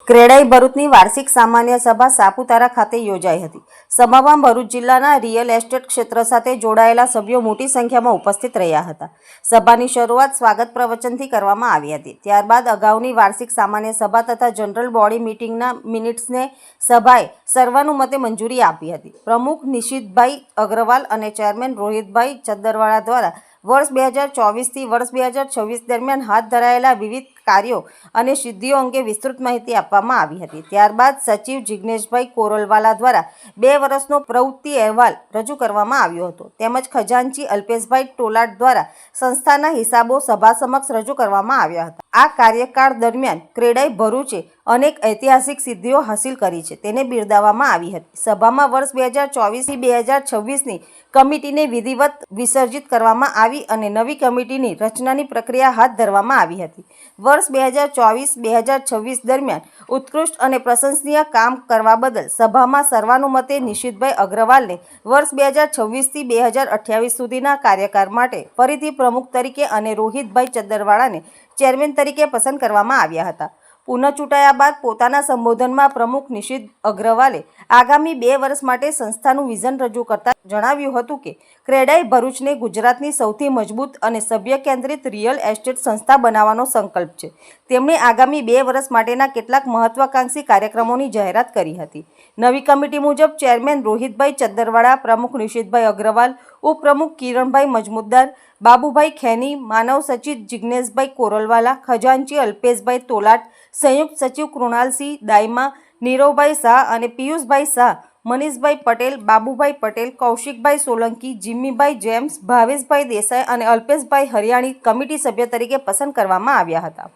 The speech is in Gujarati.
ક્રેડાઈ ભરૂચની વાર્ષિક સામાન્ય સભા સાપુતારા ખાતે યોજાઈ હતી। સભામાં ભરૂચ જિલ્લાના રિયલ એસ્ટેટ ક્ષેત્ર સાથે જોડાયેલા સભ્યો મોટી સંખ્યામાં ઉપસ્થિત રહ્યા હતા। સભાની શરૂઆત સ્વાગત પ્રવચનથી કરવામાં આવી હતી। ત્યારબાદ અગાઉની વાર્ષિક સામાન્ય સભા તથા જનરલ બોડી મીટિંગના મિનિટ્સને સભાએ સર્વાનુમતે મંજૂરી આપી હતી। પ્રમુખ નિશિતભાઈ અગ્રવાલ અને ચેરમેન રોહિતભાઈ ચદ્દરવાડા દ્વારા વર્ષ 2024થી વર્ષ 2026 દરમિયાન હાથ ધરાયેલા વિવિધ કાર્યો અને સિદ્ધિઓ અંગે વિસ્તૃત માહિતી આપવામાં આવી હતી। ત્યારબાદ સચિવ જિગ્નેશભાઈ કોરલવાલા દ્વારા 2 વર્ષનો પ્રવૃત્તિ અહેવાલ રજૂ કરવામાં આવ્યો હતો। તેમજ ખજાનચી અલ્પેશભાઈ ટોલાટ દ્વારા સંસ્થાના હિસાબો સભા સમક્ષ રજૂ કરવામાં આવ્યા હતા। આ કાર્યકાળ દરમિયાન ક્રેડાઈ ભરૂચે અનેક ઐતિહાસિક સિદ્ધિઓ હાંસિલ કરી છે, તેને બિરદાવવામાં આવી હતી। સભામાં વર્ષ 2024થી 2026ની કમિટીને વિધિવત વિસર્જિત કરવામાં આવી અને નવી કમિટીની રચનાની પ્રક્રિયા હાથ ધરવામાં આવી હતી। વર્ષ 2024-2026 દરમિયાન ઉત્કૃષ્ટ અને પ્રશંસનીય કામ કરવા બદલ સભામાં સર્વાનુમતે નિશિતભાઈ અગ્રવાલને વર્ષ 2026થી 2028 સુધીના કાર્યકાળ માટે ફરીથી પ્રમુખ તરીકે અને રોહિતભાઈ ચદ્દરવાડાને ચેરમેન તરીકે પસંદ કરવામાં આવ્યા હતા। પુનઃ ચૂંટાયા બાદ પોતાના સંબોધનમાં પ્રમુખ નિશિત અગ્રવાલે આગામી 2 વર્ષ માટે સંસ્થાનું વિઝન રજૂ કરતા જણાવ્યું હતું કે ક્રેડાઈ ભરૂચને ગુજરાતની સૌથી મજબૂત અને સભ્ય કેન્દ્રિત રિયલ એસ્ટેટ સંસ્થા બનાવવાનો સંકલ્પ છે। તેમણે આગામી 2 વર્ષ માટેના કેટલાક મહત્વાકાંક્ષી કાર્યક્રમોની જાહેરાત કરી હતી। નવી કમિટી મુજબ ચેરમેન રોહિતભાઈ ચદ્દરવાડા, પ્રમુખ નિશિતભાઈ અગ્રવાલ, ઉપપ્રમુખ કિરણભાઈ મજમુદાર, બાબુભાઈ ખેની, માનવ સચિવ જિગ્નેશભાઈ કોરલવાલા, ખજાનચી અલ્પેશભાઈ ટોલાટ, સંયુક્ત સચિવ કૃણાલસિંહ દાયમા, નીરવભાઈ શાહ અને પિયુષભાઈ શાહ, મનીષભાઈ પટેલ, બાબુભાઈ પટેલ, કૌશિકભાઈ સોલંકી, જીમ્મીભાઈ જેમ્સ, ભાવેશભાઈ દેસાઈ અને અલ્પેશભાઈ હરિયાણી કમિટી સભ્ય તરીકે પસંદ કરવામાં આવ્યા હતા।